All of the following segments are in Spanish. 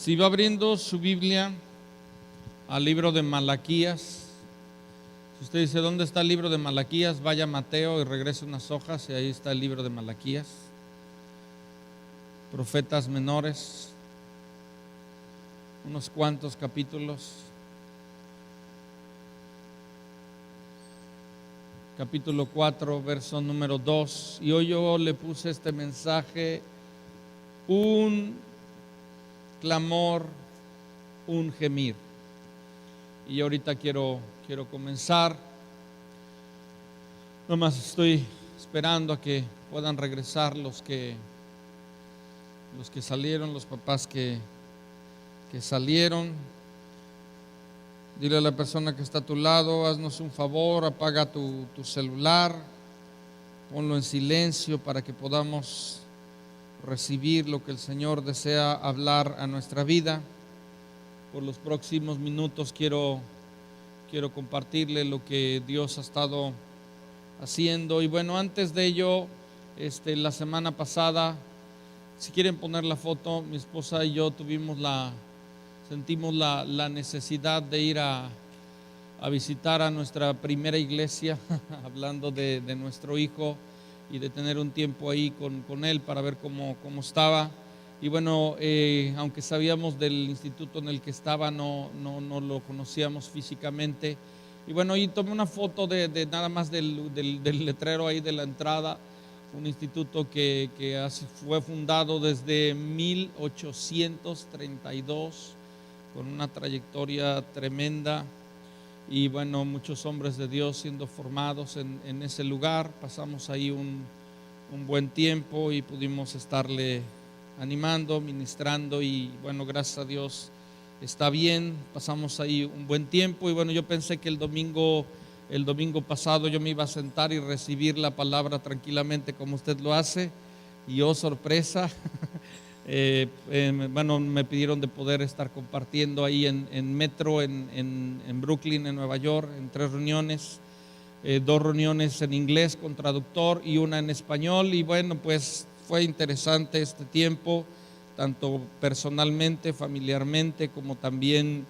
Si va abriendo su Biblia al libro de Malaquías, si usted dice, ¿dónde está el libro de Malaquías? Vaya a Mateo y regrese unas hojas y ahí está el libro de Malaquías. Profetas menores, unos cuantos capítulos. Capítulo 4, verso número 2. Y hoy yo le puse este mensaje: un clamor, un gemir. Y ahorita quiero comenzar. Nomás estoy esperando a que puedan regresar los que salieron, los papás que salieron. Dile a la persona que está a tu lado, haznos un favor, apaga tu celular, ponlo en silencio para que podamos recibir lo que el Señor desea hablar a nuestra vida. Por los próximos minutos quiero compartirle lo que Dios ha estado haciendo. Y bueno, antes de ello, la semana pasada, si quieren poner la foto, mi esposa y yo sentimos la necesidad de ir a visitar a nuestra primera iglesia, hablando de nuestro hijo, y de tener un tiempo ahí con él para ver cómo estaba. Y bueno, aunque sabíamos del instituto en el que estaba, no lo conocíamos físicamente. Y bueno, y tomé una foto de nada más del letrero ahí de la entrada. Un instituto que fue fundado desde 1832, con una trayectoria tremenda. Y bueno, muchos hombres de Dios siendo formados en ese lugar. Pasamos ahí un buen tiempo y pudimos estarle animando, ministrando, y bueno, gracias a Dios está bien. Pasamos ahí un buen tiempo y bueno, yo pensé que el domingo pasado yo me iba a sentar y recibir la palabra tranquilamente como usted lo hace, y oh sorpresa, bueno, me pidieron de poder estar compartiendo ahí en Metro, en Brooklyn, en Nueva York, en 3 reuniones, 2 reuniones en inglés con traductor y una en español. Y bueno, pues fue interesante este tiempo, tanto personalmente, familiarmente, como también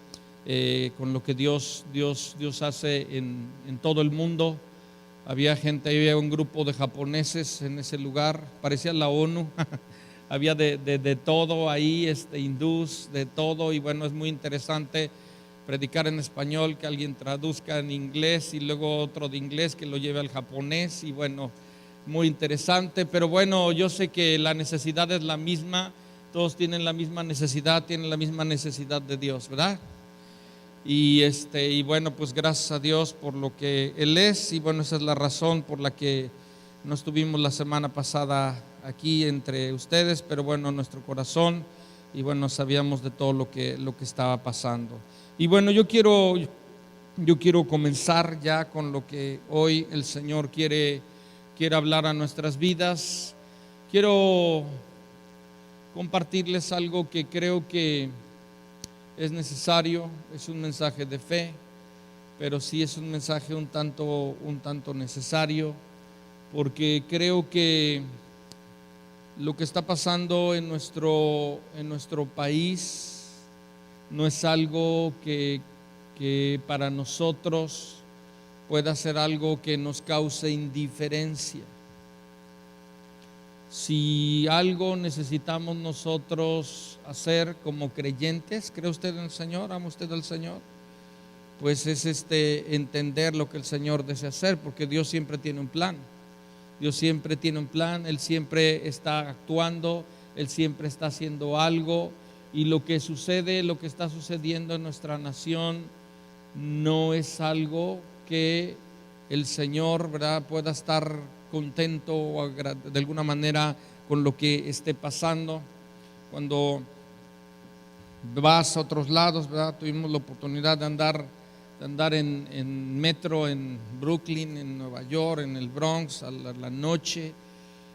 con lo que Dios hace en todo el mundo. Había gente, había un grupo de japoneses en ese lugar, parecía la ONU. Había de todo ahí, hindús, de todo. Y bueno, es muy interesante predicar en español, que alguien traduzca en inglés y luego otro de inglés que lo lleve al japonés. Y bueno, muy interesante. Pero bueno, yo sé que la necesidad es la misma. Todos tienen la misma necesidad, tienen la misma necesidad de Dios, ¿verdad? Y bueno, pues gracias a Dios por lo que Él es. Y bueno, esa es la razón por la que no estuvimos la semana pasada aquí entre ustedes, pero bueno, nuestro corazón, y bueno, sabíamos de todo lo que estaba pasando. Y bueno, yo quiero comenzar ya con lo que hoy el Señor quiere hablar a nuestras vidas. Quiero compartirles algo que creo que es necesario. Es un mensaje de fe, pero sí es un mensaje un tanto necesario, porque creo que lo que está pasando en nuestro país no es algo que para nosotros pueda ser algo que nos cause indiferencia. Si algo necesitamos nosotros hacer como creyentes, ¿cree usted en el Señor? ¿Ama usted al Señor? Pues es entender lo que el Señor desea hacer, porque Dios siempre tiene un plan. Dios siempre tiene un plan, Él siempre está actuando, Él siempre está haciendo algo. Y lo que sucede, lo que está sucediendo en nuestra nación, no es algo que el Señor, ¿verdad?, pueda estar contento o de alguna manera con lo que esté pasando. Cuando vas a otros lados, ¿verdad? Tuvimos la oportunidad de andar en Metro, en Brooklyn, en Nueva York, en el Bronx a la noche.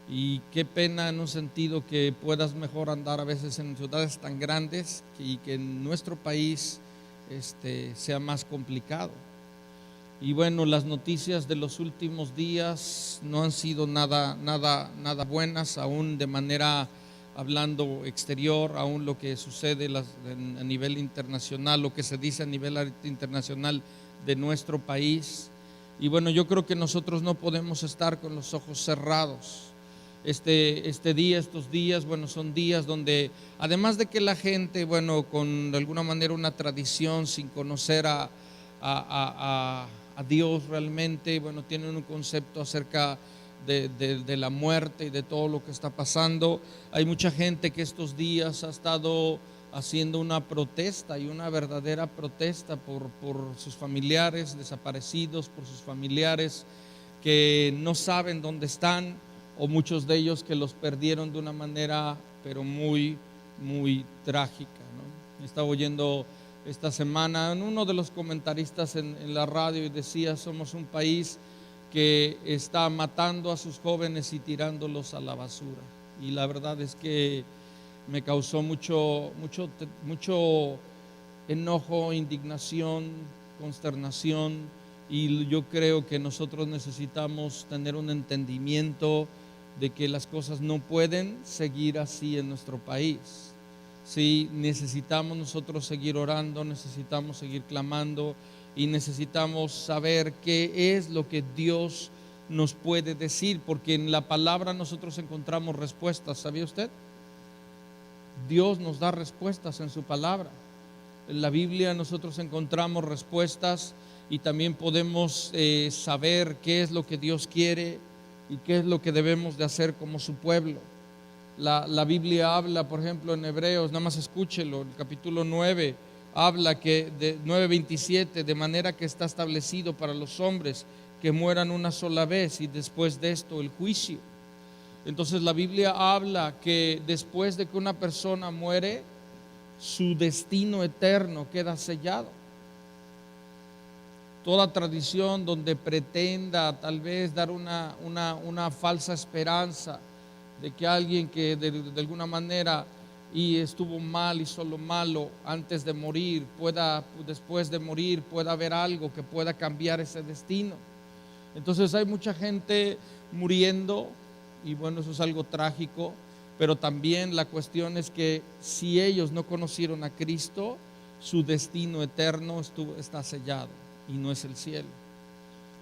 Y qué pena en un sentido que puedas mejor andar a veces en ciudades tan grandes y que en nuestro país sea más complicado. Y bueno, las noticias de los últimos días no han sido nada buenas, aún de manera hablando exterior, aún lo que sucede a nivel internacional, lo que se dice a nivel internacional de nuestro país. Y bueno, yo creo que nosotros no podemos estar con los ojos cerrados. Este día, estos días, bueno, son días donde, además de que la gente, bueno, con de alguna manera una tradición, sin conocer a Dios realmente, bueno, tienen un concepto acerca de la muerte y de todo lo que está pasando. Hay mucha gente que estos días ha estado haciendo una protesta, y una verdadera protesta por sus familiares desaparecidos, por sus familiares que no saben dónde están, o muchos de ellos que los perdieron de una manera pero muy, muy trágica, ¿no? Estaba oyendo esta semana en uno de los comentaristas en la radio, y decía: somos un país que está matando a sus jóvenes y tirándolos a la basura. Y la verdad es que me causó mucho enojo, indignación, consternación. Y yo creo que nosotros necesitamos tener un entendimiento de que las cosas no pueden seguir así en nuestro país. Sí, necesitamos nosotros seguir orando, necesitamos seguir clamando, y necesitamos saber qué es lo que Dios nos puede decir, porque en la palabra nosotros encontramos respuestas. ¿Sabía usted? Dios nos da respuestas en su palabra. En la Biblia nosotros encontramos respuestas, y también podemos saber qué es lo que Dios quiere y qué es lo que debemos de hacer como su pueblo. La Biblia habla, por ejemplo, en Hebreos, nada más escúchelo, el capítulo 9, habla que de 9:27, de manera que está establecido para los hombres que mueran una sola vez, y después de esto el juicio. Entonces la Biblia habla que después de que una persona muere, su destino eterno queda sellado. Toda tradición donde pretenda tal vez dar una falsa esperanza de que alguien que de alguna manera y estuvo mal, hizo lo malo antes de morir, después de morir pueda haber algo que pueda cambiar ese destino. Entonces hay mucha gente muriendo, y bueno, eso es algo trágico, pero también la cuestión es que si ellos no conocieron a Cristo, su destino eterno está sellado, y no es el cielo.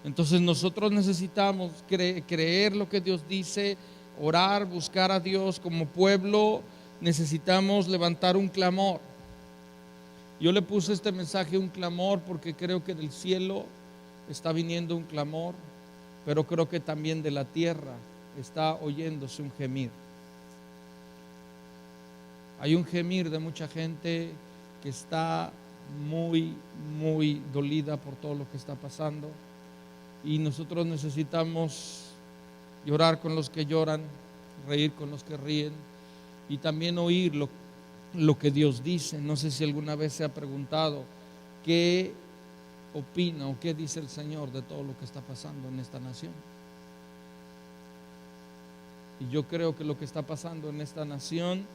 Entonces nosotros necesitamos creer lo que Dios dice, orar, buscar a Dios como pueblo. Necesitamos levantar un clamor. Yo le puse este mensaje, un clamor, porque creo que del cielo está viniendo un clamor, pero creo que también de la tierra está oyéndose un gemir. Hay un gemir de mucha gente que está muy, muy dolida por todo lo que está pasando, y nosotros necesitamos llorar con los que lloran, reír con los que ríen, y también oír lo que Dios dice. No sé si alguna vez se ha preguntado qué opina o qué dice el Señor de todo lo que está pasando en esta nación. Y yo creo que lo que está pasando en esta nación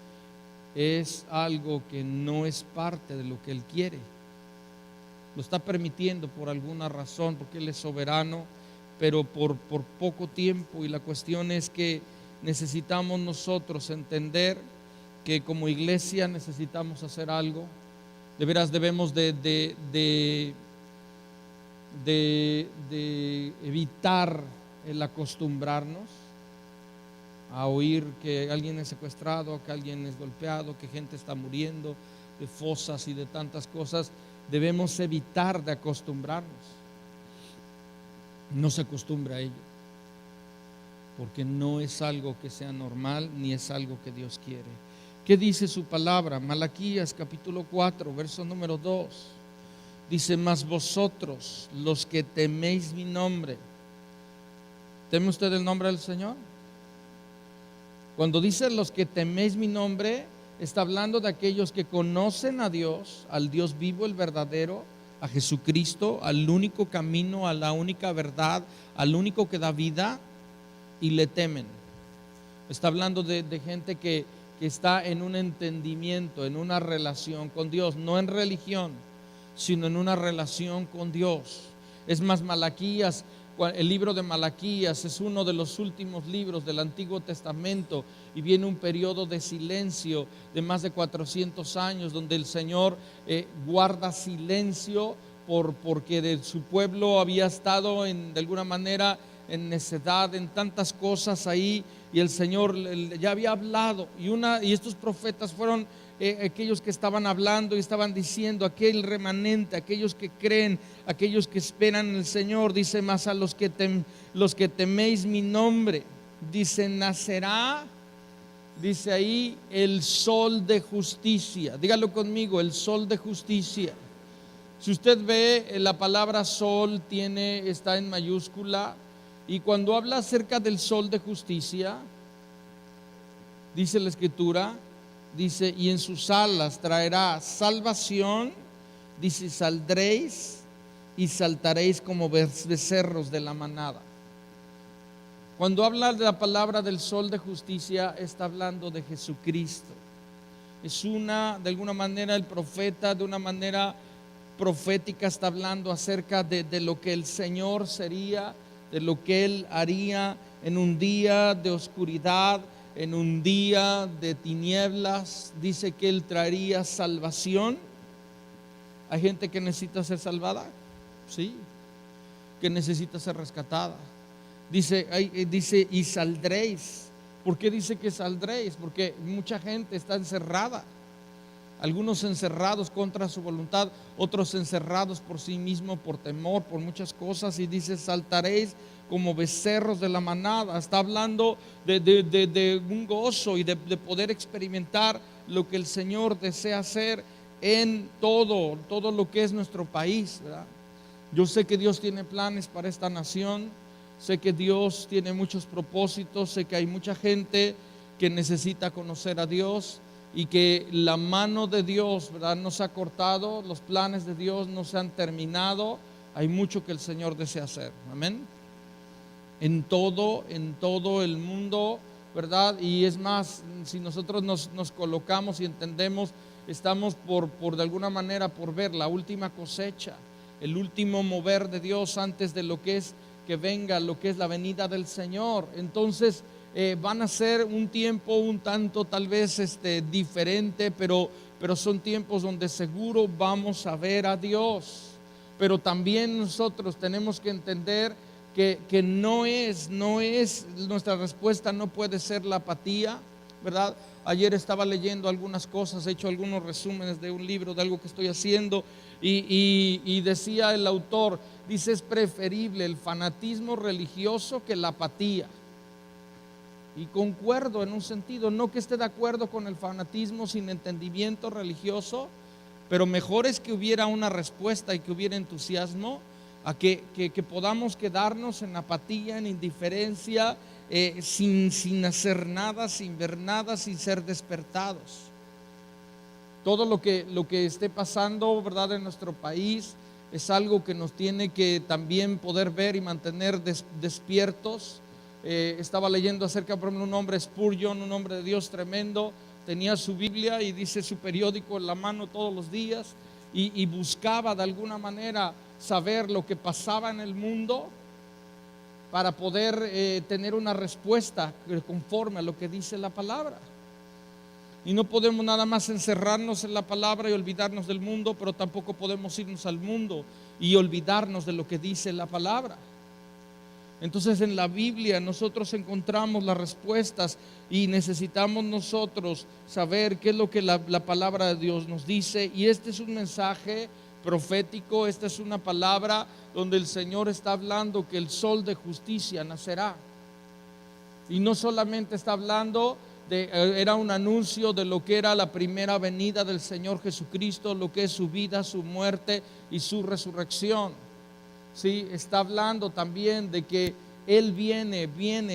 es algo que no es parte de lo que Él quiere. Lo está permitiendo por alguna razón, porque Él es soberano, pero por poco tiempo. Y la cuestión es que necesitamos nosotros entender que como iglesia necesitamos hacer algo. De veras debemos de evitar el acostumbrarnos a oír que alguien es secuestrado, que alguien es golpeado, que gente está muriendo de fosas y de tantas cosas. Debemos evitar de acostumbrarnos. No se acostumbre a ello, porque no es algo que sea normal, ni es algo que Dios quiere. ¿Qué dice su palabra? Malaquías capítulo 4, verso número 2. Dice: mas vosotros, los que teméis mi nombre. ¿Teme usted el nombre del Señor? Cuando dice los que teméis mi nombre, está hablando de aquellos que conocen a Dios, al Dios vivo, el verdadero, a Jesucristo, al único camino, a la única verdad, al único que da vida, y le temen. Está hablando de gente que está en un entendimiento, en una relación con Dios, no en religión, sino en una relación con Dios. Es más, Malaquías El libro de Malaquías es uno de los últimos libros del Antiguo Testamento y viene un periodo de silencio de más de 400 años donde el Señor guarda silencio porque de su pueblo había estado de alguna manera en necedad, en tantas cosas ahí, y el Señor ya había hablado, y estos profetas fueron aquellos que estaban hablando y estaban diciendo, aquel remanente, aquellos que creen, aquellos que esperan en el Señor. Dice: más a los que teméis mi nombre, dice, nacerá, dice ahí, el sol de justicia. Dígalo conmigo: el sol de justicia. Si usted ve, la palabra sol está en mayúscula, y cuando habla acerca del sol de justicia, dice la Escritura, dice: y en sus alas traerá salvación, dice, saldréis y saltaréis como becerros de la manada. Cuando habla de la palabra del sol de justicia, está hablando de Jesucristo. Es de alguna manera, el profeta, de una manera profética, está hablando acerca de lo que el Señor sería, de lo que Él haría en un día de oscuridad, en un día de tinieblas. Dice que Él traería salvación. Hay gente que necesita ser salvada, sí, que necesita ser rescatada. Dice, y saldréis. ¿Por qué dice que saldréis? Porque mucha gente está encerrada. Algunos encerrados contra su voluntad, otros encerrados por sí mismos, por temor, por muchas cosas. Y dice: saltaréis como becerros de la manada. Está hablando de un gozo y de poder experimentar lo que el Señor desea hacer en todo lo que es nuestro país, ¿verdad? Yo sé que Dios tiene planes para esta nación. Sé que Dios tiene muchos propósitos. Sé que hay mucha gente que necesita conocer a Dios, y que la mano de Dios, ¿verdad?, no se ha cortado, los planes de Dios no se han terminado. Hay mucho que el Señor desea hacer, amén, en todo el mundo, ¿verdad? Y es más, si nosotros nos colocamos y entendemos, estamos por de alguna manera por ver la última cosecha, el último mover de Dios antes de lo que es que venga, lo que es la venida del Señor. Entonces van a ser un tiempo un tanto tal vez diferente, pero son tiempos donde seguro vamos a ver a Dios. Pero también nosotros tenemos que entender que no es nuestra respuesta, no puede ser la apatía, ¿verdad? Ayer estaba leyendo algunas cosas, he hecho algunos resúmenes de un libro, de algo que estoy haciendo, y decía el autor, dice: es preferible el fanatismo religioso que la apatía. Y concuerdo en un sentido, no que esté de acuerdo con el fanatismo sin entendimiento religioso, pero mejor es que hubiera una respuesta y que hubiera entusiasmo a que podamos quedarnos en apatía, en indiferencia, sin hacer nada, sin ver nada, sin ser despertados. Todo lo que esté pasando, ¿verdad?, en nuestro país es algo que nos tiene que también poder ver y mantener despiertos. Estaba leyendo acerca, por ejemplo, un hombre, Spurgeon, un hombre de Dios tremendo, tenía su Biblia y dice su periódico en la mano todos los días, y buscaba de alguna manera saber lo que pasaba en el mundo para poder tener una respuesta conforme a lo que dice la palabra. Y no podemos nada más encerrarnos en la palabra y olvidarnos del mundo, pero tampoco podemos irnos al mundo y olvidarnos de lo que dice la palabra. Entonces, en la Biblia nosotros encontramos las respuestas, y necesitamos nosotros saber qué es lo que la palabra de Dios nos dice. Y este es un mensaje profético, esta es una palabra donde el Señor está hablando que el sol de justicia nacerá. Y no solamente está hablando era un anuncio de lo que era la primera venida del Señor Jesucristo, lo que es su vida, su muerte y su resurrección. Sí, está hablando también de que Él viene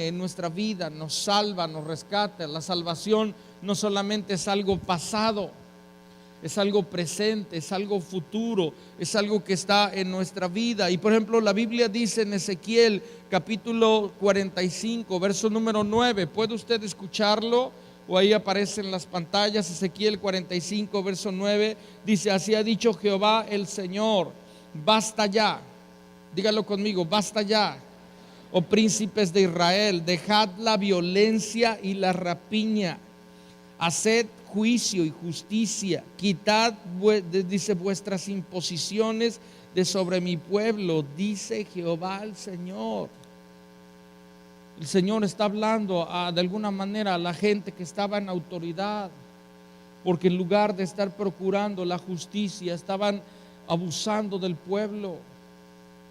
en nuestra vida, nos salva, nos rescata. La salvación no solamente es algo pasado, es algo presente, es algo futuro, es algo que está en nuestra vida. Y por ejemplo, la Biblia dice en Ezequiel capítulo 45, verso número 9, ¿puede usted escucharlo? O ahí aparece en las pantallas. Ezequiel 45, verso 9, dice: así ha dicho Jehová el Señor, basta ya. Dígalo conmigo: basta ya. oh príncipes de Israel, dejad la violencia y la rapiña, haced juicio y justicia, quitad, dice, vuestras imposiciones de sobre mi pueblo, dice Jehová el Señor. El Señor está hablando de alguna manera a la gente que estaba en autoridad, porque en lugar de estar procurando la justicia, estaban abusando del pueblo,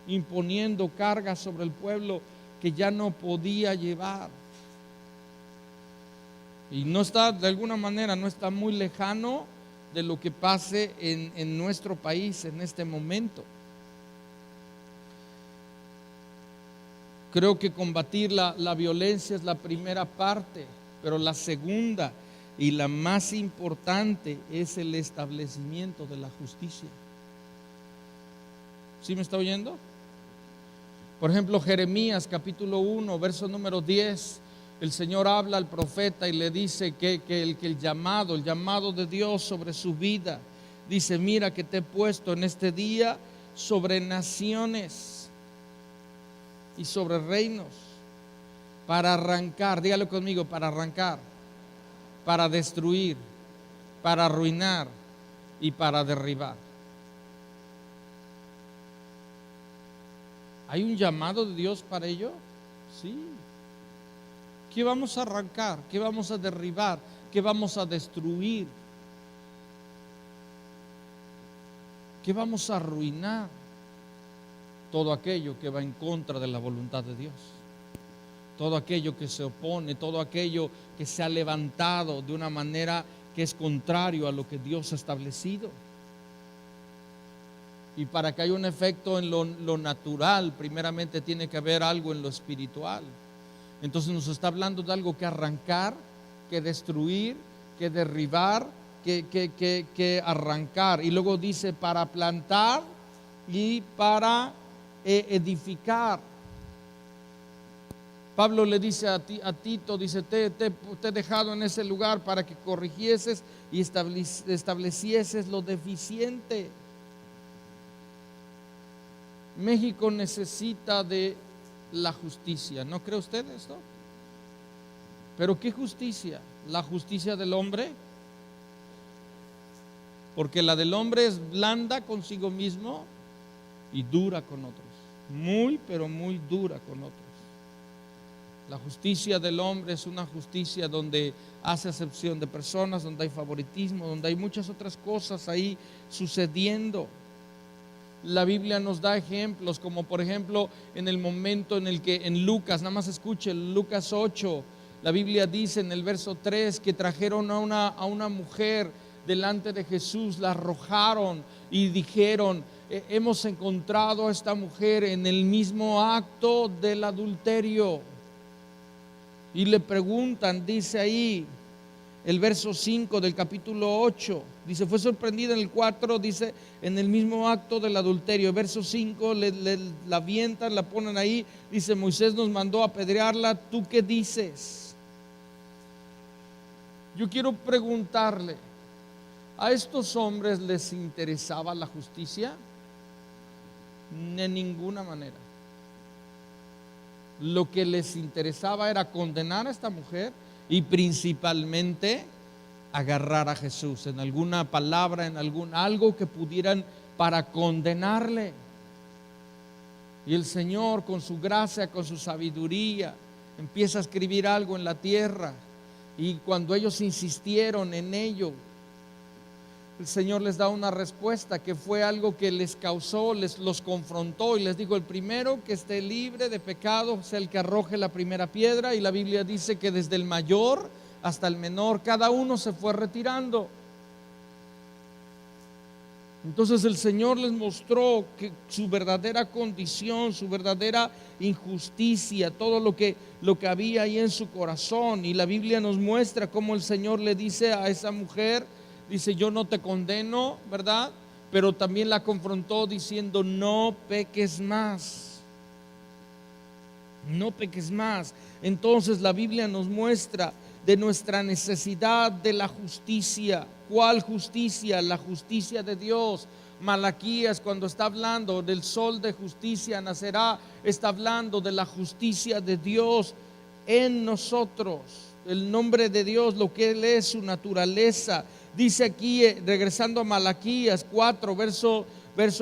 imponiendo cargas sobre el pueblo que ya no podía llevar. Y no está, de alguna manera, no está muy lejano de lo que pase en nuestro país en este momento. Creo que combatir la violencia es la primera parte, pero la segunda y la más importante es el establecimiento de la justicia. ¿Sí me está oyendo? Por ejemplo, Jeremías capítulo 1, verso número 10, el Señor habla al profeta y le dice que el llamado de Dios sobre su vida, dice: mira que te he puesto en este día sobre naciones y sobre reinos, para arrancar, dígalo conmigo, para arrancar, para destruir, para arruinar y para derribar. ¿Hay un llamado de Dios para ello? Sí. ¿Qué vamos a arrancar? ¿Qué vamos a derribar? ¿Qué vamos a destruir? ¿Qué vamos a arruinar? Todo aquello que va en contra de la voluntad de Dios, todo aquello que se opone, todo aquello que se ha levantado de una manera que es contrario a lo que Dios ha establecido. Y para que haya un efecto en lo natural, primeramente tiene que haber algo en lo espiritual. Entonces nos está hablando de algo que arrancar, que destruir, que derribar, que arrancar. Y luego dice para plantar y para edificar. Pablo le dice a Tito, dice: te he dejado en ese lugar para que corrigieses y establecieses lo deficiente. México necesita de la justicia, ¿no cree usted esto? Pero ¿qué justicia? ¿La justicia del hombre? Porque la del hombre es blanda consigo mismo y dura con otros, muy pero muy dura con otros. La justicia del hombre es una justicia donde hace acepción de personas, donde hay favoritismo, donde hay muchas otras cosas ahí sucediendo. La Biblia nos da ejemplos, como por ejemplo en el momento en el que en Lucas, nada más escuche, Lucas 8, la Biblia dice en el verso 3 que trajeron a una mujer delante de Jesús, la arrojaron y dijeron: hemos encontrado a esta mujer en el mismo acto del adulterio. Y le preguntan, dice ahí el verso 5 del capítulo 8, dice: fue sorprendida. En el 4 dice: en el mismo acto del adulterio. Verso 5 la avientan, la ponen ahí, dice: Moisés nos mandó a apedrearla, ¿tú qué dices? Yo quiero preguntarle, ¿a estos hombres les interesaba la justicia? De ninguna manera. Lo que les interesaba era condenar a esta mujer y principalmente agarrar a Jesús en alguna palabra, en algo que pudieran para condenarle. Y el Señor, con su gracia, con su sabiduría, empieza a escribir algo en la tierra. Y cuando ellos insistieron en ello, el Señor les da una respuesta que fue algo que les causó, los confrontó y les dijo: el primero que esté libre de pecado sea el que arroje la primera piedra. Y la Biblia dice que desde el mayor hasta el menor, cada uno se fue retirando. Entonces el Señor les mostró que su verdadera condición, su verdadera injusticia, todo lo que había ahí en su corazón. Y la Biblia nos muestra cómo el Señor le dice a esa mujer, dice: yo no te condeno, ¿verdad? Pero también la confrontó diciendo: no peques más. No peques más. Entonces la Biblia nos muestra de nuestra necesidad de la justicia. ¿Cuál justicia? La justicia de Dios. Malaquías, cuando está hablando del sol de justicia nacerá, está hablando de la justicia de Dios en nosotros. El nombre de Dios, lo que Él es, su naturaleza. Dice aquí, regresando a Malaquías 4, verso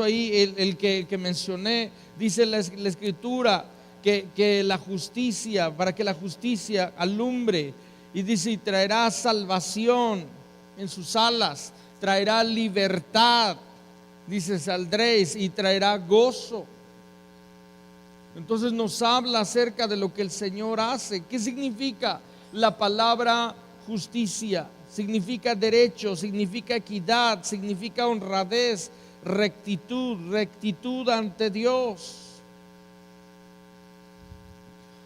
ahí, el que mencioné, dice la Escritura que la justicia, para que la justicia alumbre, y dice, y traerá salvación en sus alas, traerá libertad, dice, saldréis, y traerá gozo. Entonces nos habla acerca de lo que el Señor hace. ¿Qué significa la palabra justicia? Significa derecho, significa equidad, significa honradez, rectitud ante Dios.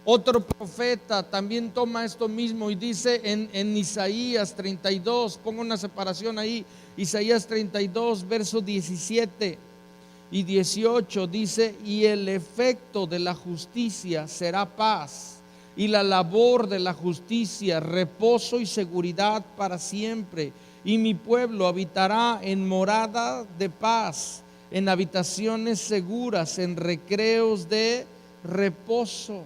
Otro profeta también toma esto mismo y dice en Isaías 32, pongo una separación ahí, Isaías 32, versos 17 y 18, dice, y el efecto de la justicia será paz, y la labor de la justicia, reposo y seguridad para siempre. Y mi pueblo habitará en morada de paz, en habitaciones seguras, en recreos de reposo.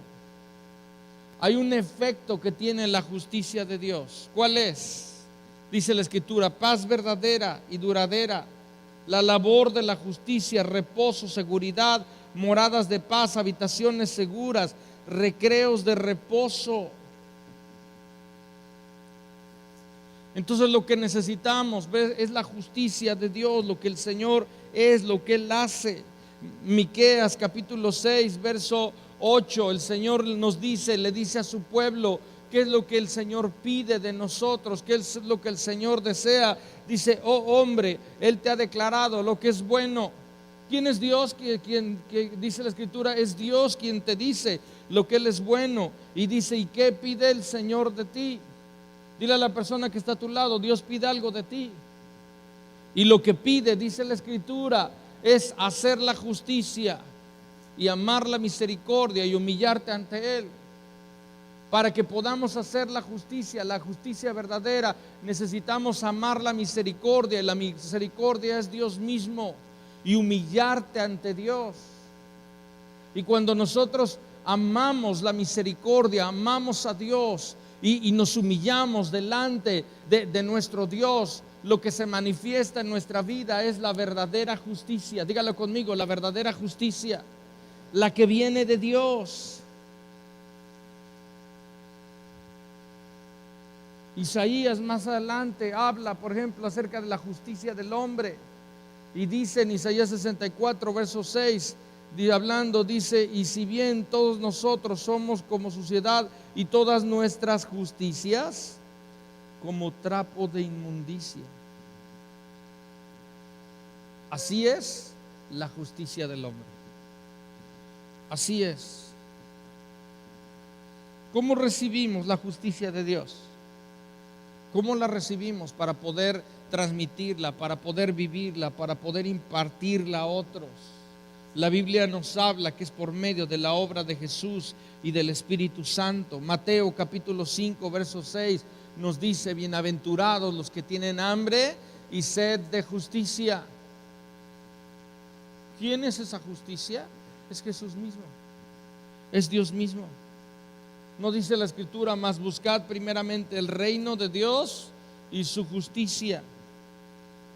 Hay un efecto que tiene la justicia de Dios. ¿Cuál es? Dice la Escritura, paz verdadera y duradera, la labor de la justicia, reposo, seguridad, moradas de paz, habitaciones seguras, recreos de reposo. Entonces lo que necesitamos es la justicia de Dios, lo que el Señor es, lo que Él hace. Miqueas capítulo 6, verso 8, el Señor nos dice, le dice a su pueblo qué es lo que el Señor pide de nosotros, qué es lo que el Señor desea. Dice, oh hombre, Él te ha declarado lo que es bueno. ¿Quién es Dios? Quien dice la Escritura, es Dios quien te dice lo que Él es bueno. Y dice, ¿y qué pide el Señor de ti? Dile a la persona que está a tu lado, Dios pide algo de ti. Y lo que pide, dice la Escritura, es hacer la justicia y amar la misericordia y humillarte ante Él. Para que podamos hacer la justicia verdadera, necesitamos amar la misericordia, y la misericordia es Dios mismo, y humillarte ante Dios. Y cuando nosotros amamos la misericordia, amamos a Dios y nos humillamos delante de nuestro Dios, lo que se manifiesta en nuestra vida es la verdadera justicia. Dígalo conmigo, la verdadera justicia, la que viene de Dios. Isaías más adelante habla, por ejemplo, acerca de la justicia del hombre, y dice en Isaías 64, verso 6, hablando, dice, y si bien todos nosotros somos como suciedad y todas nuestras justicias como trapo de inmundicia. Así es la justicia del hombre. Así es. ¿Cómo recibimos la justicia de Dios? ¿Cómo la recibimos para poder transmitirla, para poder vivirla, para poder impartirla a otros? La Biblia nos habla que es por medio de la obra de Jesús y del Espíritu Santo. Mateo capítulo 5, verso 6 nos dice, bienaventurados los que tienen hambre y sed de justicia. ¿Quién es esa justicia? Es Jesús mismo, es Dios mismo. No dice la Escritura, mas buscad primeramente el reino de Dios y su justicia.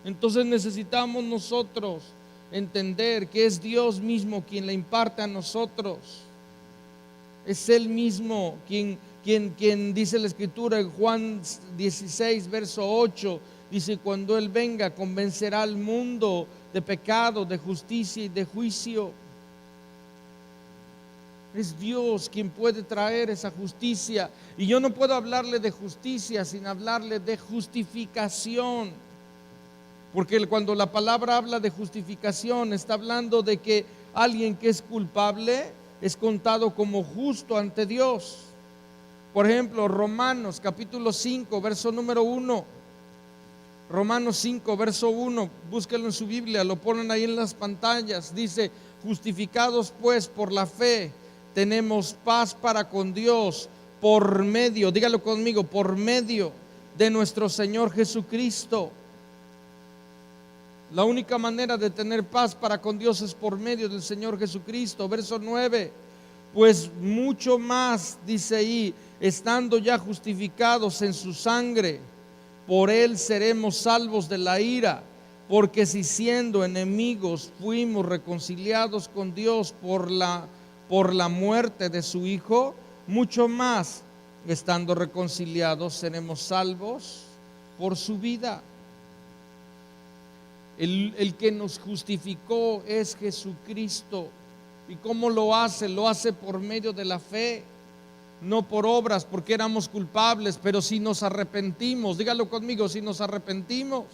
Entonces necesitamos nosotros entender que es Dios mismo quien la imparte a nosotros. Es Él mismo quien dice la Escritura en Juan 16, verso 8, dice, cuando Él venga convencerá al mundo de pecado, de justicia y de juicio. Es Dios quien puede traer esa justicia. Y yo no puedo hablarle de justicia sin hablarle de justificación. Porque cuando la palabra habla de justificación, está hablando de que alguien que es culpable es contado como justo ante Dios. Por ejemplo, Romanos capítulo 5, verso número 1. Romanos 5, verso 1, búsquenlo en su Biblia, lo ponen ahí en las pantallas. Dice, justificados pues por la fe, tenemos paz para con Dios por medio, dígalo conmigo, por medio de nuestro Señor Jesucristo. La única manera de tener paz para con Dios es por medio del Señor Jesucristo. Verso 9, pues mucho más, dice ahí, estando ya justificados en su sangre, por él seremos salvos de la ira, porque si siendo enemigos fuimos reconciliados con Dios por la muerte de su Hijo, mucho más, estando reconciliados, seremos salvos por su vida. El que nos justificó es Jesucristo. ¿Y cómo lo hace? Lo hace por medio de la fe, no por obras, porque éramos culpables. Pero si nos arrepentimos, dígalo conmigo, si nos arrepentimos,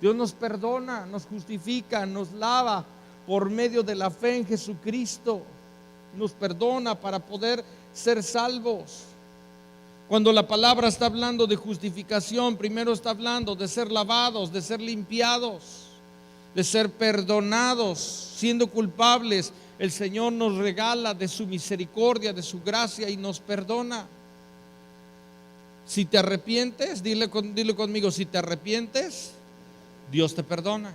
Dios nos perdona, nos justifica, nos lava por medio de la fe en Jesucristo. Nos perdona para poder ser salvos. Cuando la palabra está hablando de justificación, primero está hablando de ser lavados, de ser limpiados, de ser perdonados. Siendo culpables, el Señor nos regala de su misericordia, de su gracia, y nos perdona. Si te arrepientes, dile conmigo, si te arrepientes, Dios te perdona.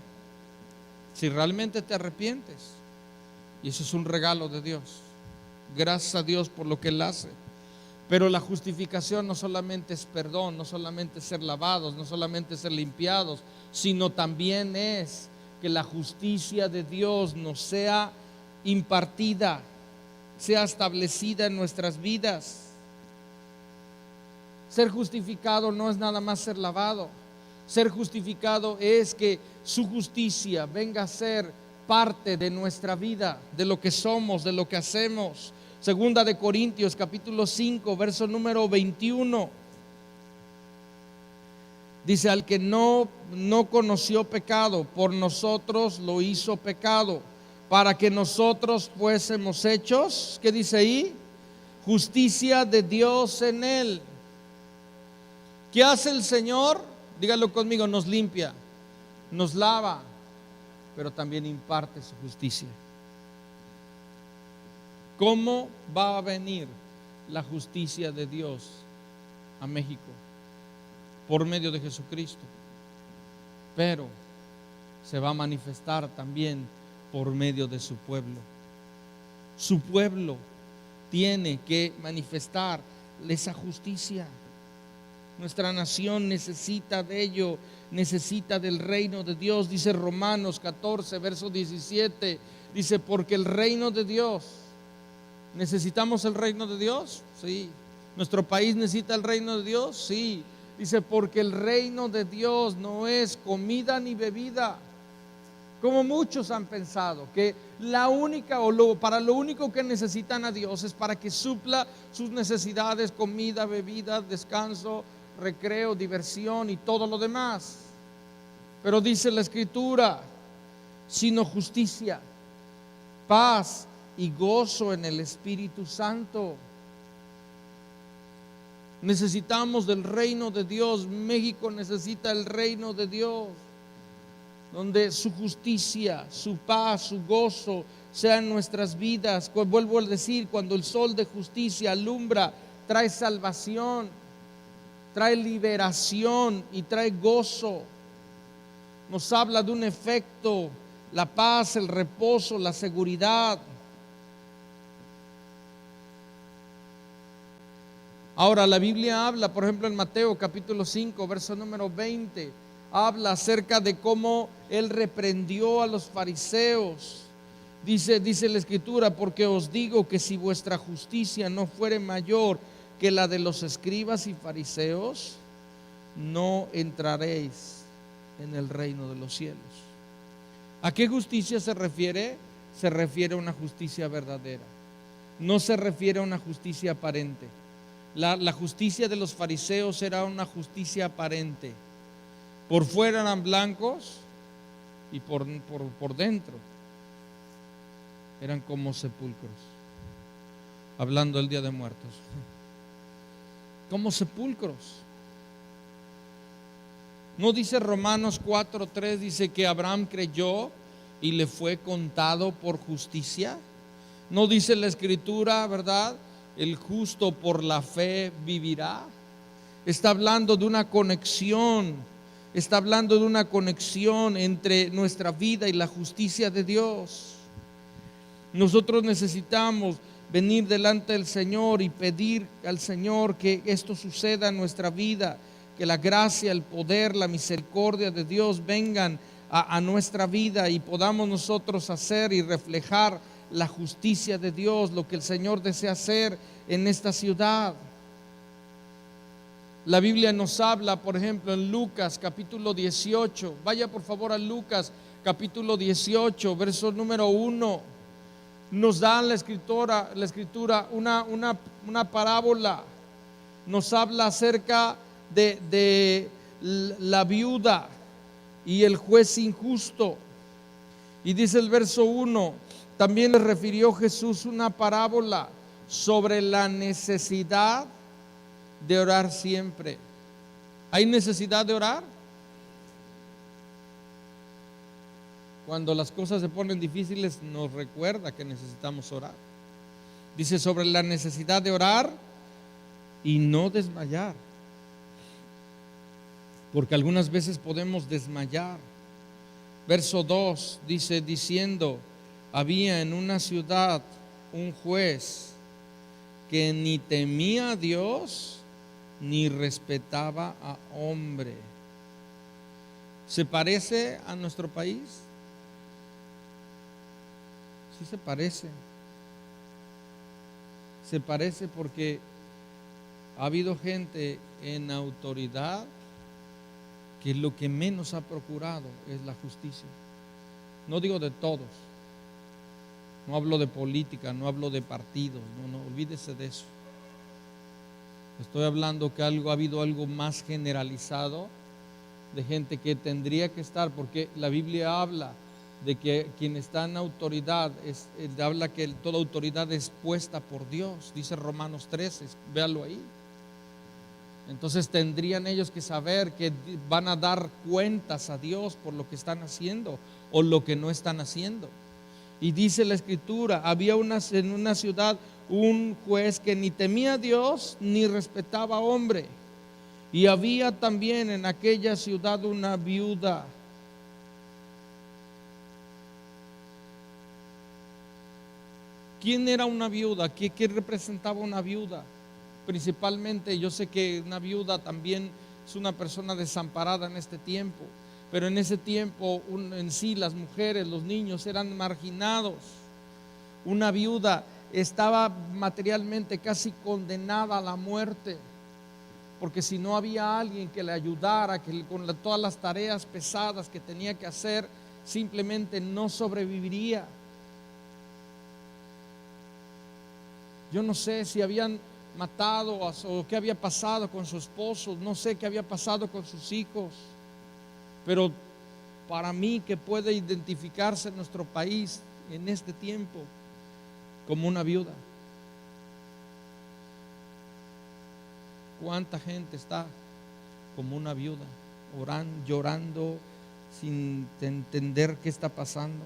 Si realmente te arrepientes, y eso es un regalo de Dios. Gracias a Dios por lo que Él hace. Pero la justificación no solamente es perdón, no solamente ser lavados, no solamente ser limpiados, sino también es que la justicia de Dios nos sea impartida, sea establecida en nuestras vidas. Ser justificado no es nada más ser lavado. Ser justificado es que su justicia venga a ser parte de nuestra vida, de lo que somos, de lo que hacemos. Segunda de Corintios capítulo 5, verso número 21. Dice: al que no conoció pecado, por nosotros lo hizo pecado, para que nosotros fuésemos hechos, ¿qué dice ahí? Justicia de Dios en él. ¿Qué hace el Señor? Dígalo conmigo, nos limpia, nos lava, pero también imparte su justicia. ¿Cómo va a venir la justicia de Dios a México? Por medio de Jesucristo. Pero se va a manifestar también por medio de su pueblo. Su pueblo tiene que manifestar esa justicia. Nuestra nación necesita de ello, necesita del reino de Dios. Dice Romanos 14, verso 17, dice: porque el reino de Dios, ¿necesitamos el reino de Dios? Sí. ¿Nuestro país necesita el reino de Dios? Sí. Dice: porque el reino de Dios no es comida ni bebida, como muchos han pensado, que la única para lo único que necesitan a Dios es para que supla sus necesidades: comida, bebida, descanso, recreo, diversión y todo lo demás. Pero dice la Escritura: sino justicia, paz y gozo en el Espíritu Santo. Necesitamos del reino de Dios. México necesita el reino de Dios, donde su justicia, su paz, su gozo sea en nuestras vidas. Vuelvo a decir, cuando el sol de justicia alumbra, trae salvación, trae liberación y trae gozo. Nos habla de un efecto: la paz, el reposo, la seguridad. Ahora, la Biblia habla, por ejemplo, en Mateo capítulo 5, verso número 20, habla acerca de cómo Él reprendió a los fariseos. Dice la Escritura: porque os digo que si vuestra justicia no fuere mayor que la de los escribas y fariseos, no entraréis en el reino de los cielos. ¿A qué justicia se refiere? Se refiere a una justicia verdadera. No se refiere a una justicia aparente. La justicia de los fariseos era una justicia aparente. Por fuera eran blancos y por dentro eran como sepulcros. Hablando del Día de Muertos, como sepulcros. ¿No dice Romanos 4:3, dice que Abraham creyó y le fue contado por justicia? ¿No dice la Escritura, verdad, el justo por la fe vivirá. Está hablando de una conexión, está hablando de una conexión entre nuestra vida y la justicia de Dios. Nosotros necesitamos venir delante del Señor y pedir al Señor que esto suceda en nuestra vida, que la gracia, el poder, la misericordia de Dios vengan a nuestra vida y podamos nosotros hacer y reflejar la justicia de Dios, lo que el Señor desea hacer en esta ciudad. La Biblia nos habla, por ejemplo, en Lucas capítulo 18. Vaya por favor a Lucas capítulo 18, verso número 1. Nos da la escritura una parábola. Nos habla acerca de la viuda y el juez injusto. Y dice el verso 1, también le refirió Jesús una parábola sobre la necesidad de orar siempre. ¿Hay necesidad de orar? Cuando las cosas se ponen difíciles nos recuerda que necesitamos orar. Dice sobre la necesidad de orar y no desmayar, porque algunas veces podemos desmayar. Verso 2 dice, diciendo, había en una ciudad un juez que ni temía a Dios ni respetaba a hombre. ¿Se parece a nuestro país? Sí se parece. Se parece porque ha habido gente en autoridad que lo que menos ha procurado es la justicia. No digo de todos, no hablo de política, no hablo de partidos, no, olvídese de eso. Estoy hablando que ha habido algo más generalizado de gente que tendría que estar, porque la Biblia habla de que quien está en autoridad, habla que toda autoridad es puesta por Dios, dice Romanos 13, véalo ahí. Entonces tendrían ellos que saber que van a dar cuentas a Dios por lo que están haciendo o lo que no están haciendo. Y dice la escritura, había en una ciudad un juez que ni temía a Dios ni respetaba a hombre. Y había también en aquella ciudad una viuda. ¿Quién era una viuda? ¿Qué representaba una viuda? Principalmente, yo sé que una viuda también es una persona desamparada en este tiempo, pero en ese tiempo en sí las mujeres, los niños eran marginados. Una viuda estaba materialmente casi condenada a la muerte, porque si no había alguien que le ayudara, con todas las tareas pesadas que tenía que hacer, simplemente no sobreviviría. Yo no sé si habían matado o qué había pasado con su esposo, no sé qué había pasado con sus hijos, pero para mí que puede identificarse en nuestro país en este tiempo como una viuda. ¿Cuánta gente está como una viuda, orando, llorando, sin entender qué está pasando?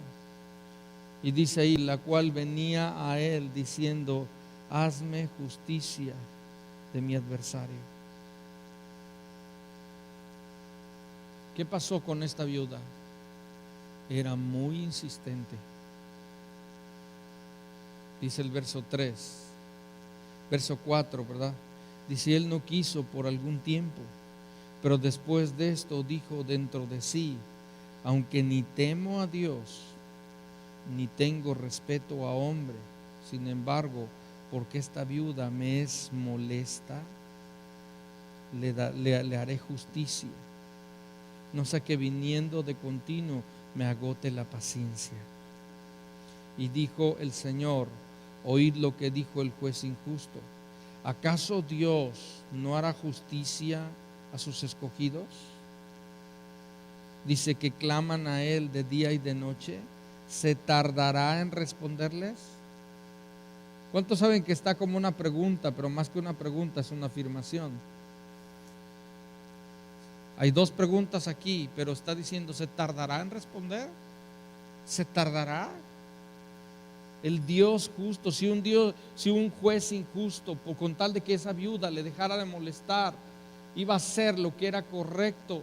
Y dice ahí, la cual venía a él diciendo, hazme justicia de mi adversario. ¿Qué pasó con esta viuda? Era muy insistente. Dice el verso 3, verso 4, ¿verdad? Dice, él no quiso por algún tiempo, pero después de esto dijo dentro de sí, aunque ni temo a Dios, ni tengo respeto a hombre, sin embargo, porque esta viuda me es molesta, le haré justicia, no sea que viniendo de continuo me agote la paciencia. Y dijo el Señor, oíd lo que dijo el juez injusto. ¿Acaso Dios no hará justicia a sus escogidos? Dice que claman a Él de día y de noche. ¿Se tardará en responderles? ¿Cuántos saben que está como una pregunta, pero más que una pregunta es una afirmación? Hay dos preguntas aquí, pero está diciendo, ¿se tardará en responder? ¿Se tardará? El Dios justo, si un juez injusto, por con tal de que esa viuda le dejara de molestar, iba a hacer lo que era correcto,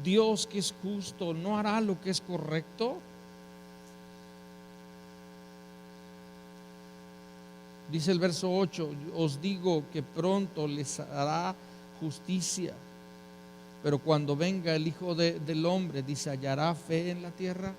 Dios que es justo, ¿no hará lo que es correcto? Dice el verso 8, os digo que pronto les hará justicia, pero cuando venga el Hijo del Hombre, dice, ¿hallará fe en la tierra?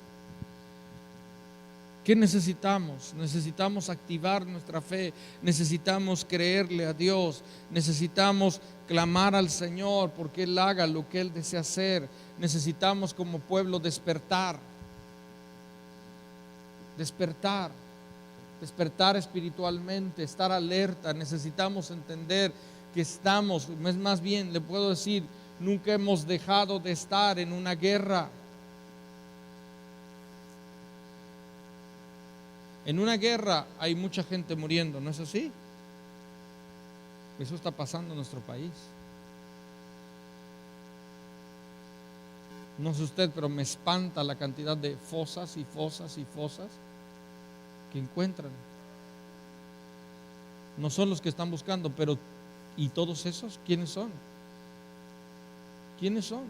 ¿Qué necesitamos? Necesitamos activar nuestra fe, necesitamos creerle a Dios, necesitamos clamar al Señor porque Él haga lo que Él desea hacer. Necesitamos como pueblo despertar espiritualmente, estar alerta. Necesitamos entender que estamos, más bien le puedo decir, nunca hemos dejado de estar en una guerra. En una guerra hay mucha gente muriendo, ¿no es así? Eso está pasando en nuestro país. No sé usted, pero me espanta la cantidad de fosas y fosas y fosas que encuentran. No son los que están buscando, pero ¿y todos esos quiénes son? ¿Quiénes son?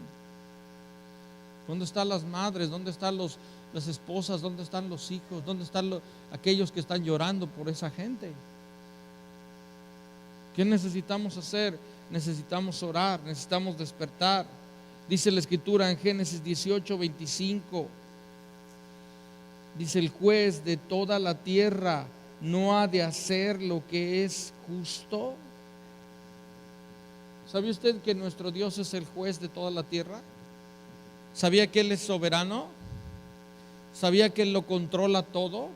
¿Dónde están las madres? ¿Dónde están las esposas? ¿Dónde están los hijos? ¿Dónde están aquellos que están llorando por esa gente? ¿Qué necesitamos hacer? Necesitamos orar, necesitamos despertar. Dice la Escritura en Génesis 18:25, dice, el juez de toda la tierra no ha de hacer lo que es justo. ¿Sabe usted que nuestro Dios es el juez de toda la tierra? ¿Sabía que Él es soberano? ¿Sabía que Él lo controla todo?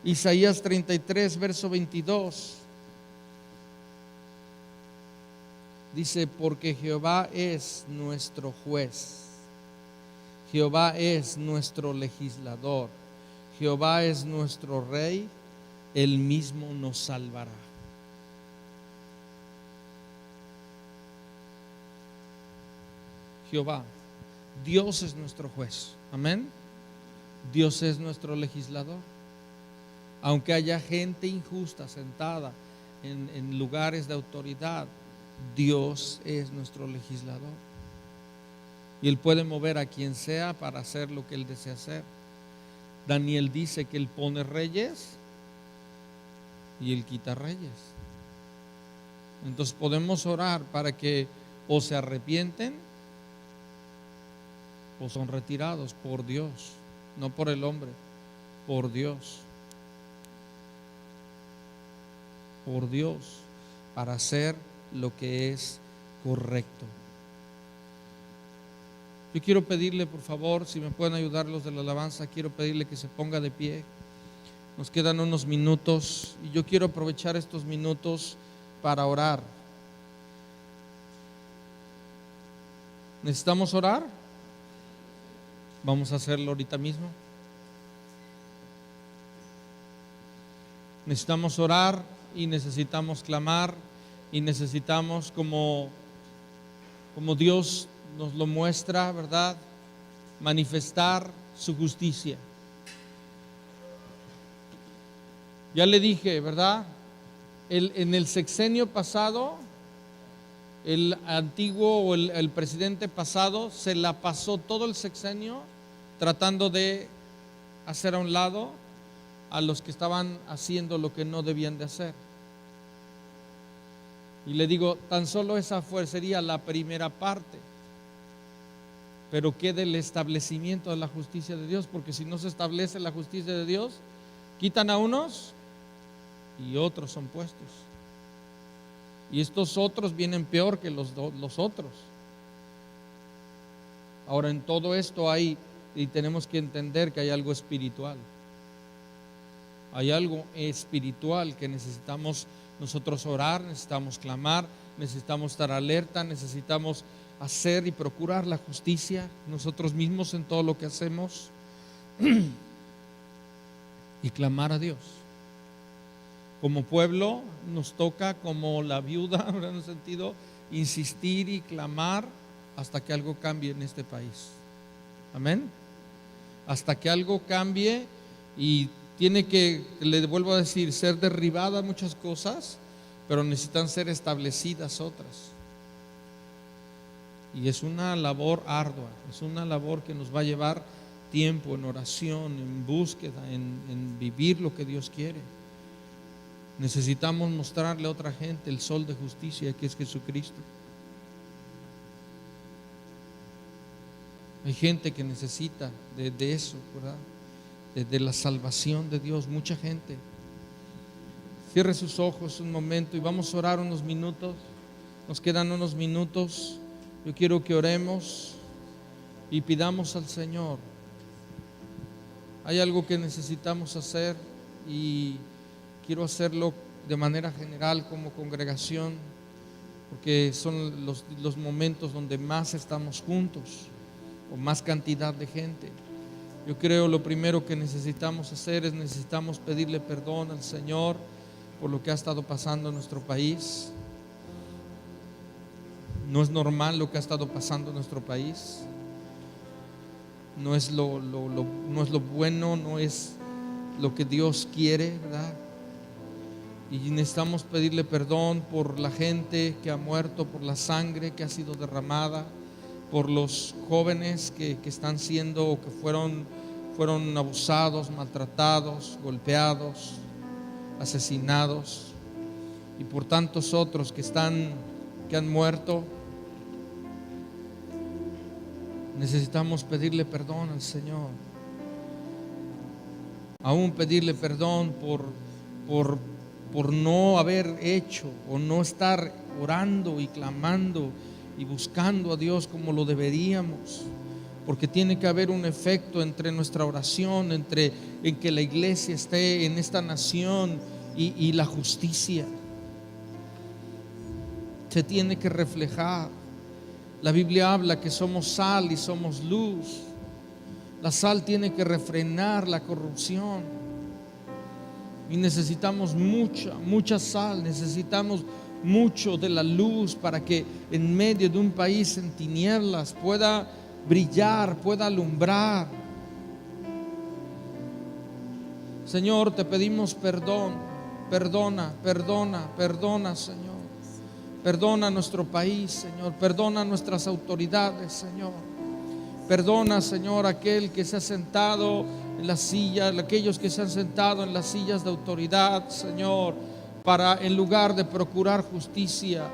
Isaías 33, verso 22 dice, porque Jehová es nuestro juez, Jehová es nuestro legislador, Jehová es nuestro rey, Él mismo nos salvará. Jehová, Dios es nuestro juez, amén. Dios es nuestro legislador. Aunque haya gente injusta sentada en lugares de autoridad, Dios es nuestro legislador. Y Él puede mover a quien sea para hacer lo que Él desea hacer. Daniel dice que Él pone reyes y Él quita reyes. Entonces podemos orar para que o se arrepienten o son retirados por Dios, no por el hombre, por Dios. Por Dios, para hacer lo que es correcto. Yo quiero pedirle, por favor, si me pueden ayudar los de la alabanza, quiero pedirle que se ponga de pie. Nos quedan unos minutos y yo quiero aprovechar estos minutos para orar. ¿Necesitamos orar? Vamos a hacerlo ahorita mismo. Necesitamos orar y necesitamos clamar y necesitamos, como Dios nos lo muestra, ¿verdad?, manifestar su justicia. Ya le dije, ¿verdad? En el sexenio pasado, el antiguo o el presidente pasado se la pasó todo el sexenio tratando de hacer a un lado a los que estaban haciendo lo que no debían de hacer. Y le digo, tan solo esa sería la primera parte. Pero ¿qué del establecimiento de la justicia de Dios? Porque si no se establece la justicia de Dios, quitan a unos y otros son puestos. Y estos otros vienen peor que los otros. Ahora, en todo esto hay, y tenemos que entender que hay algo espiritual. Hay algo espiritual que necesitamos nosotros orar, necesitamos clamar, necesitamos estar alerta, necesitamos hacer y procurar la justicia nosotros mismos en todo lo que hacemos y clamar a Dios. Como pueblo nos toca, como la viuda, en un sentido, insistir y clamar hasta que algo cambie en este país. Amén. hasta que algo cambie, y tiene que, le vuelvo a decir, ser derribadas muchas cosas, pero necesitan ser establecidas otras. Y es una labor ardua, es una labor que nos va a llevar tiempo en oración, en búsqueda, en vivir lo que Dios quiere. Necesitamos mostrarle a otra gente el sol de justicia, que es Jesucristo. Hay gente que necesita de eso, ¿verdad? De la salvación de Dios, mucha gente. Cierre sus ojos un momento y vamos a orar unos minutos. Nos quedan unos minutos. Yo quiero que oremos y pidamos al Señor. Hay algo que necesitamos hacer y quiero hacerlo de manera general como congregación, porque son los momentos donde más estamos juntos, o más cantidad de gente. Yo creo lo primero que necesitamos hacer es necesitamos pedirle perdón al Señor por lo que ha estado pasando en nuestro país. No es normal lo que ha estado pasando en nuestro país. No es lo bueno, no es lo que Dios quiere, ¿verdad? Y necesitamos pedirle perdón por la gente que ha muerto, por la sangre que ha sido derramada, por los jóvenes que están siendo o que fueron abusados, maltratados, golpeados, asesinados, y por tantos otros que han muerto. Necesitamos pedirle perdón al Señor. Aún pedirle perdón por no haber hecho o no estar orando y clamando y buscando a Dios como lo deberíamos, porque tiene que haber un efecto entre nuestra oración, en que la iglesia esté en esta nación y la justicia se tiene que reflejar. La Biblia habla que somos sal y somos luz. La sal tiene que refrenar la corrupción y necesitamos mucha sal, necesitamos mucho de la luz para que en medio de un país en tinieblas pueda brillar, pueda alumbrar. Señor, te pedimos perdón, perdona, Señor. Perdona nuestro país, Señor. Perdona nuestras autoridades, Señor. Perdona, Señor, aquel que se ha sentado en la silla, aquellos que se han sentado en las sillas de autoridad, Señor, para en lugar de procurar justicia,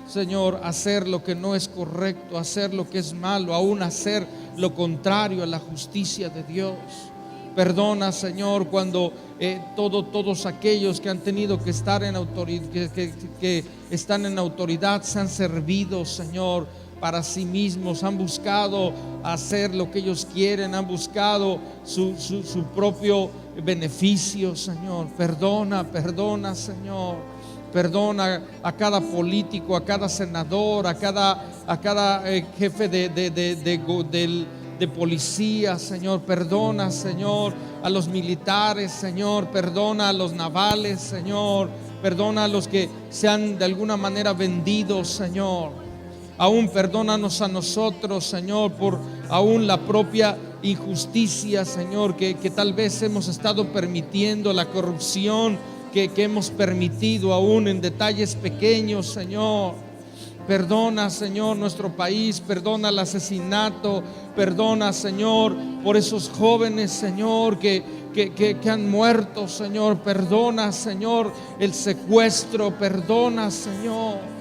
Señor, hacer lo que no es correcto, hacer lo que es malo, aún hacer lo contrario a la justicia de Dios. Perdona, Señor, cuando todos aquellos que han tenido que estar en autoridad, que están en autoridad, se han servido, Señor, para sí mismos, han buscado hacer lo que ellos quieren, han buscado su propio beneficio, Señor. Perdona, Señor. Perdona a cada político, a cada senador, a cada jefe de policía, Señor. Perdona, Señor, a los militares, Señor. Perdona a los navales, Señor. Perdona a los que se han de alguna manera vendido, Señor. Aún perdónanos a nosotros, Señor, por aún la propia injusticia, Señor, que tal vez hemos estado permitiendo, la corrupción que hemos permitido aún en detalles pequeños, Señor. Perdona, Señor, nuestro país, perdona el asesinato, perdona, Señor, por esos jóvenes, Señor, que han muerto, Señor. Perdona, Señor, el secuestro, perdona, Señor.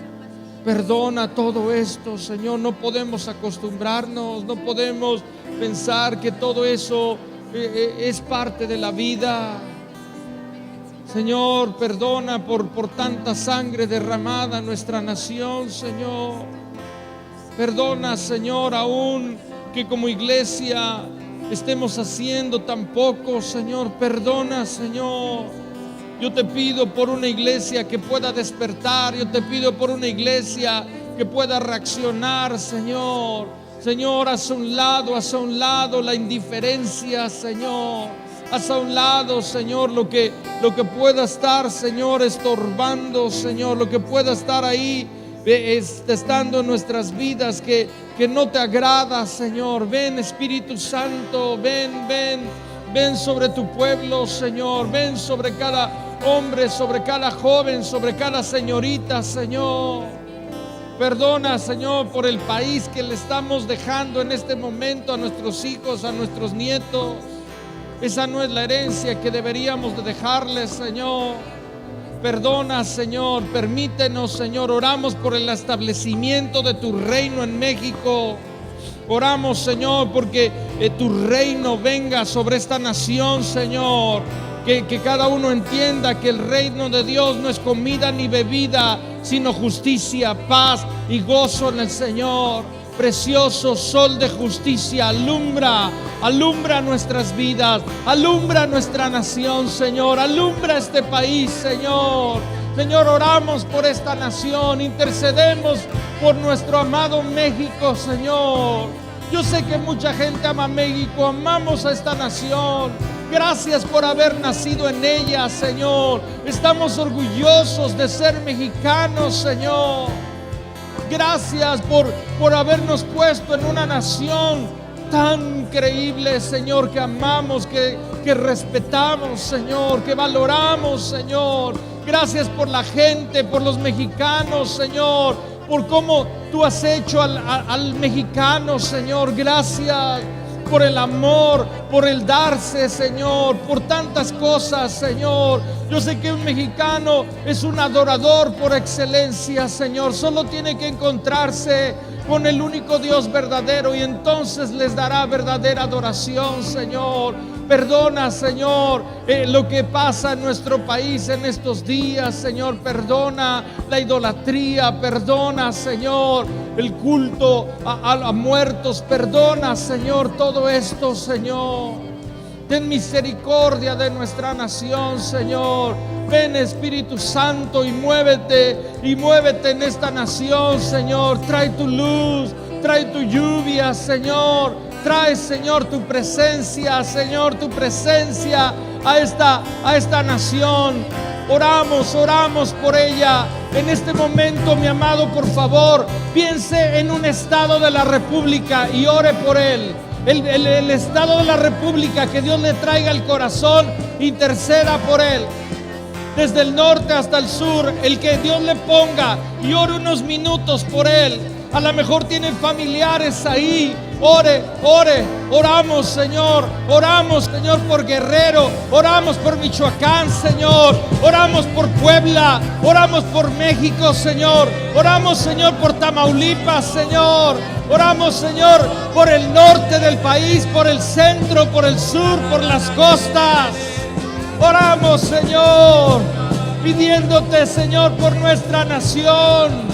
Perdona todo esto, Señor. No podemos acostumbrarnos, no podemos pensar que todo eso es parte de la vida. Señor, perdona por tanta sangre derramada en nuestra nación, Señor. Perdona, Señor, aún que como iglesia estemos haciendo tan poco, Señor. Perdona, Señor. Yo te pido por una iglesia que pueda despertar. Yo te pido por una iglesia que pueda reaccionar, Señor. Señor, haz a un lado la indiferencia, Señor. Haz a un lado, Señor, lo que pueda estar, Señor, estorbando, Señor, lo que pueda estar ahí estando en nuestras vidas que no te agrada, Señor. Ven, Espíritu Santo, ven sobre tu pueblo, Señor. Ven sobre cada hombre, sobre cada joven, sobre cada señorita, Señor. Perdona, Señor, por el país que le estamos dejando en este momento a nuestros hijos, a nuestros nietos. Esa no es la herencia que deberíamos de dejarles, Señor. Perdona, Señor, permítenos, Señor. Oramos por el establecimiento de tu reino en México. Oramos, Señor, porque tu reino venga sobre esta nación, Señor. Que cada uno entienda que el reino de Dios no es comida ni bebida, sino justicia, paz y gozo en el Señor. Precioso sol de justicia, alumbra nuestras vidas, alumbra nuestra nación, Señor, alumbra este país, Señor. Señor, oramos por esta nación, intercedemos por nuestro amado México, Señor. Yo sé que mucha gente ama México, amamos a esta nación. Gracias por haber nacido en ella, Señor. Estamos orgullosos de ser mexicanos, Señor. Gracias por habernos puesto en una nación tan increíble, Señor, que amamos, que respetamos, Señor, que valoramos, Señor. Gracias por la gente, por los mexicanos, Señor, por cómo tú has hecho al mexicano, Señor. Gracias por el amor, por el darse, Señor, por tantas cosas, Señor. Yo sé que un mexicano es un adorador por excelencia, Señor. Solo tiene que encontrarse con el único Dios verdadero y entonces les dará verdadera adoración, Señor. Perdona, Señor, lo que pasa en nuestro país en estos días, Señor. Perdona la idolatría, perdona, Señor, el culto a muertos. Perdona, Señor, todo esto, Señor. Ten misericordia de nuestra nación, Señor. Ven, Espíritu Santo, y muévete en esta nación, Señor. Trae tu luz, trae tu lluvia, Señor. Trae, Señor, tu presencia, Señor, tu presencia a esta nación. Oramos por ella. En este momento, mi amado, por favor, piense en un estado de la República y ore por él. El estado de la República, que Dios le traiga el corazón, interceda por él. Desde el norte hasta el sur, el que Dios le ponga, y ore unos minutos por él. A lo mejor tienen familiares ahí. Oramos, Señor, por Guerrero, oramos por Michoacán, Señor, oramos por Puebla, oramos por México, Señor, oramos, Señor, por Tamaulipas, Señor, oramos, Señor, por el norte del país, por el centro, por el sur, por las costas. Oramos, Señor, pidiéndote, Señor, por nuestra nación.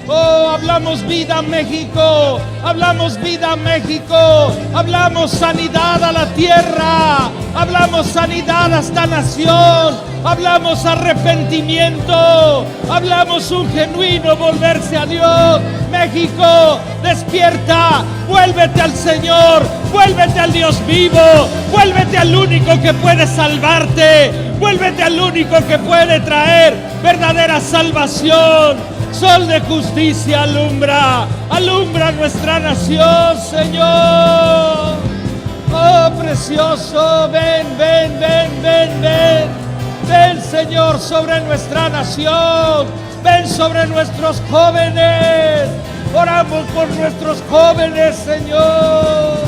Oh, hablamos vida a México, hablamos vida a México, hablamos sanidad a la tierra, hablamos sanidad a esta nación, hablamos arrepentimiento, hablamos un genuino volverse a Dios. México, despierta, vuélvete al Señor, vuélvete al Dios vivo, vuélvete al único que puede salvarte, vuélvete al único que puede traer verdadera salvación. Sol de justicia, alumbra nuestra nación, Señor. Oh, precioso, ven, Señor, sobre nuestra nación, ven sobre nuestros jóvenes. Oramos por nuestros jóvenes, Señor.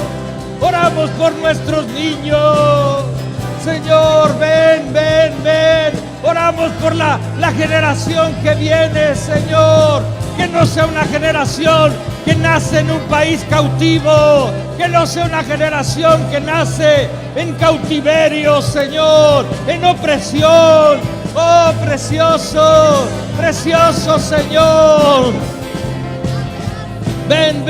Oramos por nuestros niños, Señor, ven. Oramos por la generación que viene, Señor. Que no sea una generación que nace en un país cautivo, que no sea una generación que nace en cautiverio, Señor, en opresión. Oh, precioso, Señor. Ven.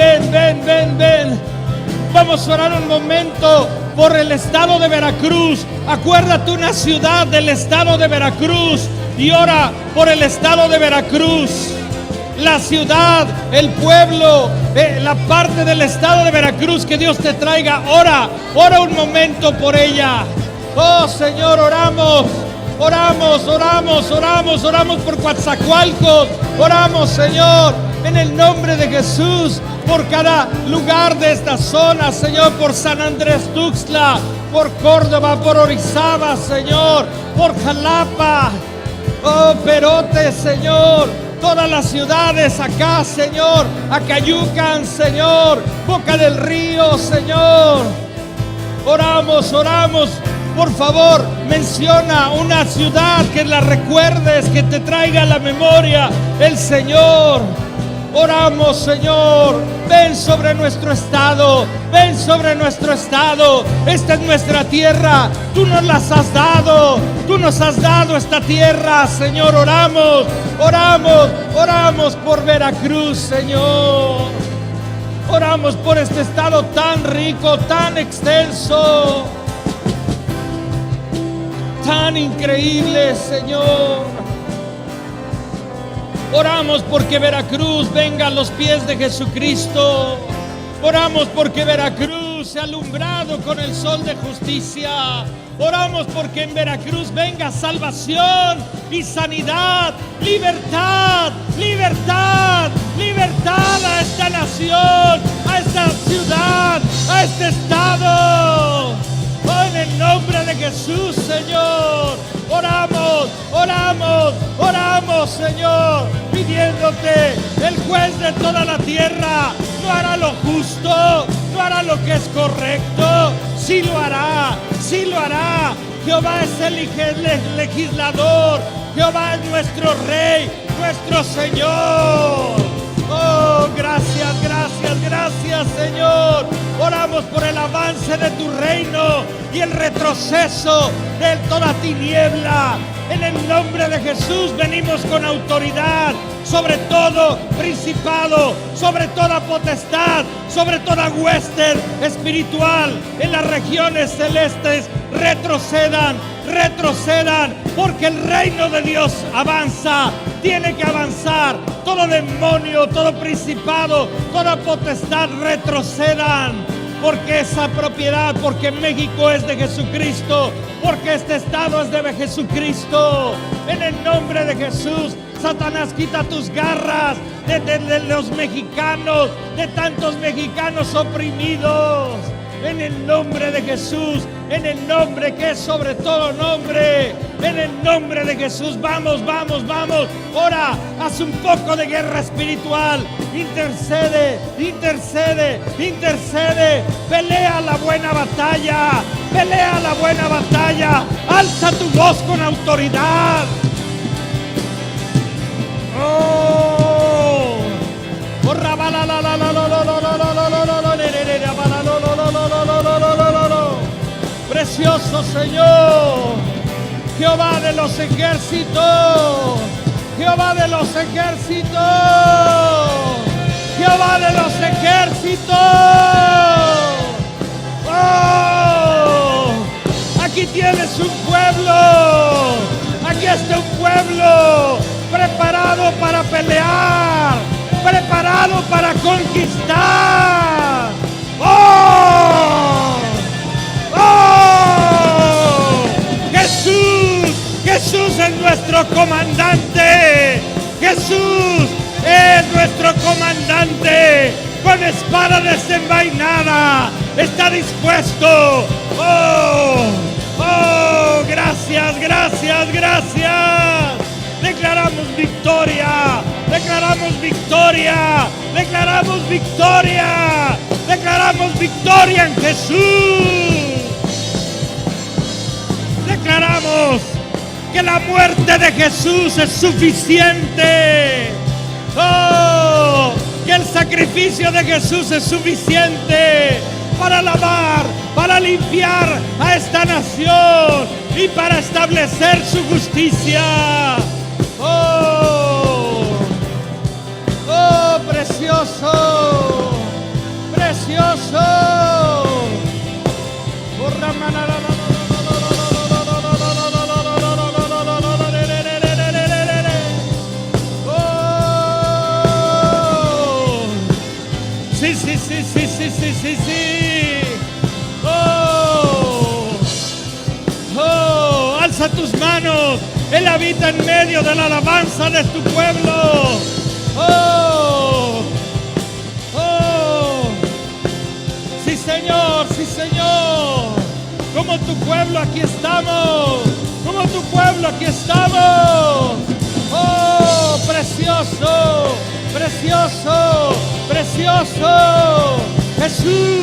Vamos a orar un momento por el estado de Veracruz. Acuérdate una ciudad del estado de Veracruz y ora por el estado de Veracruz. La ciudad, el pueblo, la parte del estado de Veracruz que Dios te traiga. Ora un momento por ella. Oh, Señor, oramos Oramos, oramos, oramos, oramos por Coatzacoalcos. Oramos, Señor, en el nombre de Jesús, por cada lugar de esta zona, Señor, por San Andrés Tuxtla, por Córdoba, por Orizaba, Señor, por Jalapa, oh, Perote, Señor, todas las ciudades acá, Señor, Acayucan, Señor, Boca del Río, Señor. Oramos, oramos. Por favor, menciona una ciudad que la recuerdes, que te traiga a la memoria el Señor. Oramos, Señor, ven sobre nuestro estado, ven sobre nuestro estado. Esta es nuestra tierra, tú nos las has dado, tú nos has dado esta tierra, Señor. Oramos, oramos, oramos por Veracruz, Señor. Oramos por este estado tan rico, tan extenso, tan increíble, Señor. Oramos porque Veracruz venga a los pies de Jesucristo. Oramos porque Veracruz sea alumbrado con el sol de justicia. Oramos porque en Veracruz venga salvación y sanidad, libertad, libertad, libertad a esta nación, a esta ciudad, a este estado. Oh, en el nombre de Jesús, Señor, oramos, oramos, oramos, Señor, pidiéndote, el juez de toda la tierra no hará lo justo, no hará lo que es correcto, sí lo hará, sí lo hará. Jehová es el legislador, Jehová es nuestro Rey, nuestro Señor. Oh, gracias, gracias, gracias, Señor. Oramos por el avance de tu reino y el retroceso de toda tiniebla. En el nombre de Jesús venimos con autoridad sobre todo principado, sobre toda potestad, sobre toda hueste espiritual en las regiones celestes. Retrocedan, retrocedan, porque el reino de Dios avanza, tiene que avanzar. Todo demonio, todo principado, toda potestad retrocedan, porque esa propiedad, porque México es de Jesucristo, porque este estado es de Jesucristo. En el nombre de Jesús, Satanás, quita tus garras de los mexicanos, de tantos mexicanos oprimidos. En el nombre de Jesús, en el nombre que es sobre todo nombre, en el nombre de Jesús, vamos, vamos, vamos. Ora, haz un poco de guerra espiritual, intercede, intercede, intercede, pelea la buena batalla, pelea la buena batalla, alza tu voz con autoridad. Oh, precioso Señor, Jehová de los ejércitos, Jehová de los ejércitos, Jehová de los ejércitos. Oh, aquí tienes un pueblo, aquí está un pueblo preparado para pelear, preparado para conquistar. ¡Oh! ¡Oh! Jesús, Jesús es nuestro comandante. Jesús es nuestro comandante. Con espada desenvainada está dispuesto. ¡Oh! ¡Oh! Gracias, gracias, gracias. Declaramos victoria, declaramos victoria, declaramos victoria, declaramos victoria en Jesús. Declaramos que la muerte de Jesús es suficiente. Oh, que el sacrificio de Jesús es suficiente para lavar, para limpiar a esta nación y para establecer su justicia. Oh, oh, precioso, precioso. Sí, sí, sí, sí, sí, sí, sí, sí. Oh, oh, alza tus manos. Él habita en medio de la alabanza de tu pueblo. Oh, oh, sí Señor, sí Señor. Como tu pueblo aquí estamos. Como tu pueblo aquí estamos. Oh, precioso, precioso, precioso. Jesús.